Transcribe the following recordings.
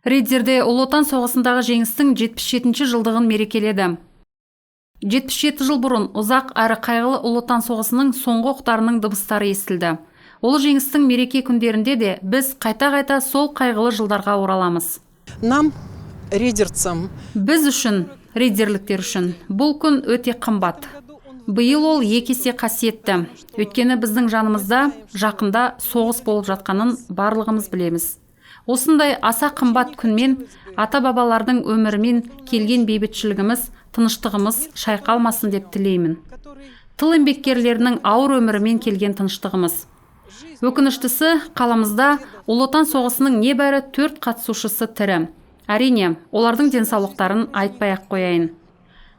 Риддерде Ұлы Отан соғысындағы жеңістің 77-ші жылдығын мерекеледі. 77 жыл бұрын ұзақ әрі қайғылы Ұлы Отан соғысының соңғы оқтарының дыбыстары естілді. Ол жеңістің мереке күндерінде де біз қайта-қайта сол қайғылы жылдарға ораламыз. Нам, риддерцам, Біз үшін, риддерліктер үшін, бұл күн өте қымбат. Биыл ол екі есе қасиетті. Өйткені біздің жанымызда жақында соғыс болып жатқанын барлығымыз білеміз. Осындай аса қымбат күнмен ата-бабалардың өмірімен келген бейбітшілігіміз, тыныштығымыз шайқалмасын деп тілеймін. Тыл еңбеккерлерінің ауыр өмірімен келген тыныштығымыз. Өкініштісі, қаламызда Ұлы Отан соғысының небәрі 4 қатысушысы тірі. Әрине, олардың денсаулықтарын айтпай-ақ қояйын.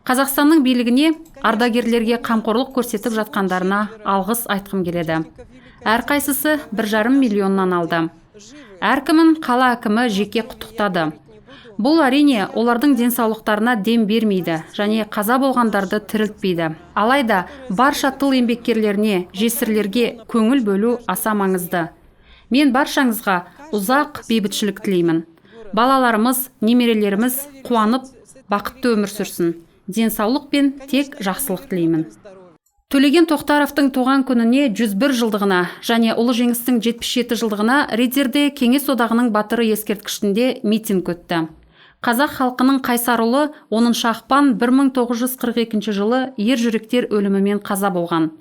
Қазақстанның билігіне, ардагерлерге қамқорлық көрсетіп жатқандарына алғыс айтқым келеді. Әрқайсысы 1,5 миллионнан алды. Әркімін қала әкімі жеке құттықтады. Бұл әрине олардың денсаулықтарына дем бермейді және қаза болғандарды тірілтпейді. Алайда барша тыл еңбеккерлеріне, жесірлерге көңіл бөлу аса маңызды. Мен баршаңызға ұзақ бейбітшілік тілеймін. Балаларымыз, немерелеріміз қуанып, бақытты өмір сүрсін. Денсаулық пен тек жақсылық тілеймін. Төлеген Тоқтаровтың туған күніне 101 жылдығына және ұлы жеңістің 77 жылдығына Риддерде Кеңес одағының батыры ескерткішінде митинг өтті. Қазақ халқының қайсар ұлы 10 ақпан 1942 жылы ержүректер өлімімен қаза болған.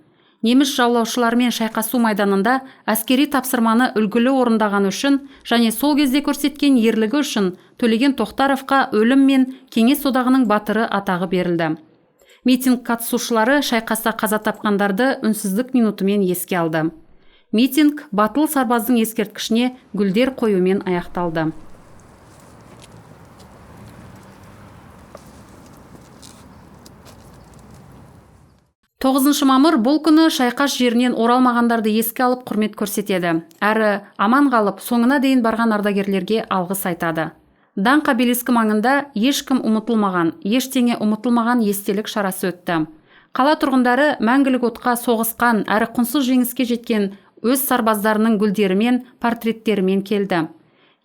Неміс жаулаушылармен шайқасу майданында әскери тапсырманы үлгілі орындаған үшін және сол кезде көрсеткен ерлігі үшін Төлеген Тоқтаровқа өлім мен Кеңес одағының батыры атағы берілді. Митинг қатысушылары шайқаста қаза тапқандарды үнсіздік минутымен еске алды. Митинг батыл сарбаздың ескерткішіне гүлдер қоюмен аяқталды. 9 мамыр бұл күні шайқас жерінен оралмағандарды еске алып құрмет көрсетеді. Әрі аман қалып, соңына дейін барған ардагерлерге алғыс айтады. Даңқ обелискі маңында ешкім ұмытылмаған, ештеңе ұмытылмаған естелік шарасы өтті. Қала тұрғындары мәңгілік отқа соғысқан әрі құнсыз жеңіске жеткен өз сарбаздарының гүлдерімен, портреттерімен келді.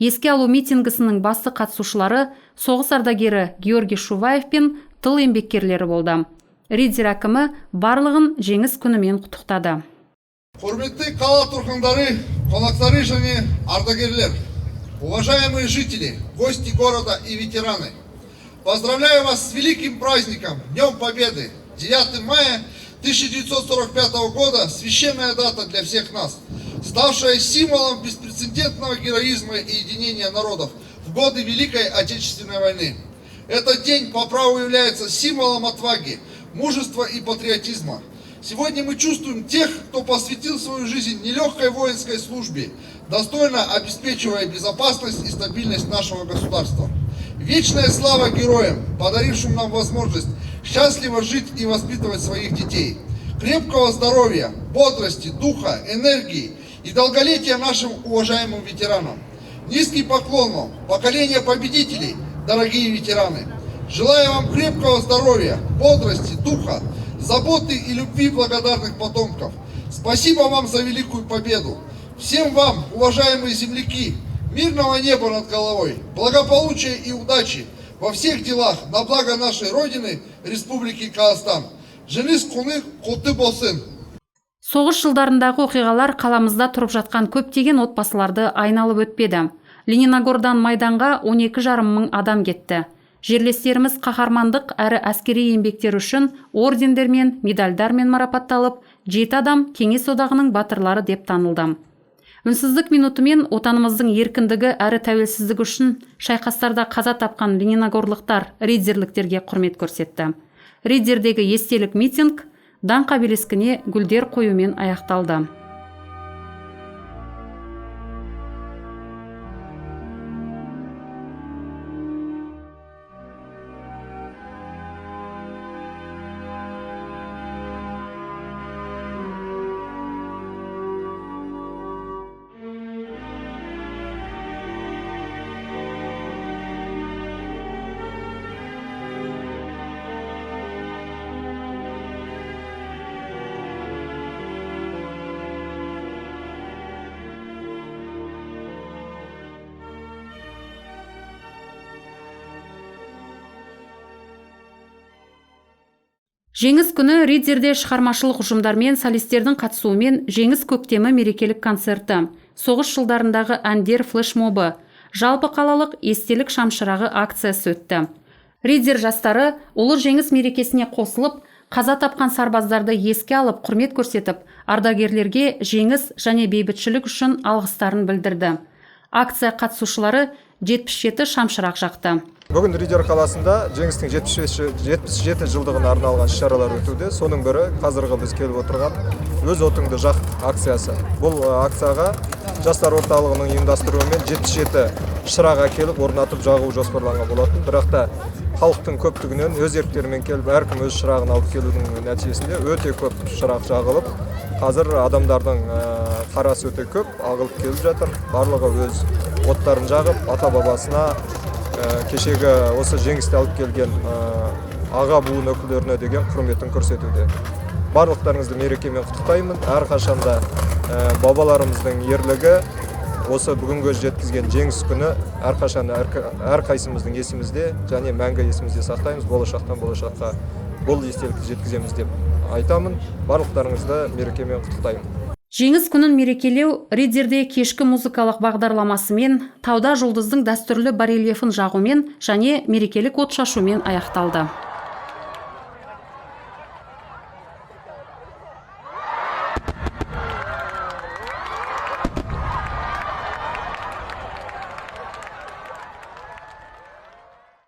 Еске алу митингісінің басты қатысушылары соғыс ардагері Георгий Шуваев пен тыл еңбеккерлері болды. Риддер әкімі барлығын жеңіс күнімен құттықтады. Құрметті қала тұрғындары, қонақтары және ардагерлер, уважаемые жители, гости города и ветераны, поздравляю вас с великим праздником, Днем Победы, 9 мая 1945 года, священная дата для всех нас, ставшая символом беспрецедентного героизма и единения народов в годы Великой Отечественной войны. Этот день по праву является символом отваги, мужества и патриотизма. Сегодня мы чувствуем тех, кто посвятил свою жизнь нелегкой воинской службе, достойно обеспечивая безопасность и стабильность нашего государства. Вечная слава героям, подарившим нам возможность счастливо жить и воспитывать своих детей. Крепкого здоровья, бодрости, духа, энергии и долголетия нашим уважаемым ветеранам. Низкий поклон вам, поколение победителей, дорогие ветераны. Желаю вам крепкого здоровья, бодрости, духа, заботы и любви благодарных потомков. Спасибо вам за великую победу. Всем вам, уважаемые земляки, мирного неба над головой, благополучия и удачи во всех делах на благо нашей Родины, Республики Казахстан. Жеңіс күні құтты болсын. Соғыс жылдарындағы оқиғалар қаламызда тұрып жатқан көптеген отбасыларды айналып өтпеді. Лениногордан майданға 12,5 мың адам кетті. Жерлестеріміз қаһармандық әрі әскери еңбектері үшін ордендермен, медальдармен марапатталып, 7 адам Кеңес одағының батырлары деп танылды. Үнсіздік минутымен отанымыздың еркіндігі әрі тәуелсіздігі үшін шайқастарда қаза тапқан лениногорлықтар, риддерліктерге құрмет көрсетті. Риддердегі естелік митинг даңқ обелискіне гүлдер қоюмен аяқталды. Жеңіс күні Ридзерде шығармашылық ұжымдар мен солистердің қатысуымен Жеңіс көктемі мерекелік концерті, соғыс жылдарындағы әндер флешмобы, жалпы қалалық естелік шамшырағы акциясы өтті. Ридзер жастары ұлы жеңіс мерекесіне қосылып, қаза тапқан сарбаздарды еске алып, құрмет көрсетіп, ардагерлерге жеңіс және бейбітшілік үшін алғыстарын білдірді. Акция қатысушылары 77 шамшырақ жақты. Бүгін Ридзер қаласында жеңістің 77 жылдығына арналған іс-шаралар өтуде. Соның бірі қазіргі біз келіп отырған өз отыңды жақ акциясы. Бұл акцияға жастар орталығының ұйымдастыруымен 77 шырақ әкеліп орнатып жағу жоспарланған болатын. Бірақ та халықтың көптігінен өз еріктерімен келіп, әркім өз шырағын алып келудің нәтижесінде өте көп шырақ жағылып, қазір адамдардың қарасы өте көп ағылып келіп жатыр. Барлығы өз оттарын жағып, ата-бабасына, кешегі осы жеңісті алып келген аға буын өкілдеріне деген құрметін көрсетуде. Барлықтарыңызды мерекемен құттықтаймын. Әрқашанда бабаларымыздың ерлігі осы бүгінгі жеткізген жеңіс күні әрқашанда әрқайсымыздың есімізде және мәңгі есімізде сақтаймыз. Болашақтан болашаққа бұл естелікті жеткіземіз деп айтамын. Барлықтарыңызды мерекемен құттықтаймын. Жеңіс күнін мерекелеу Ридзерде кешкі музыкалық бағдарламасымен, тауда жұлдыздың дәстүрлі барельефін жағумен және мерекелік от шашумен аяқталды.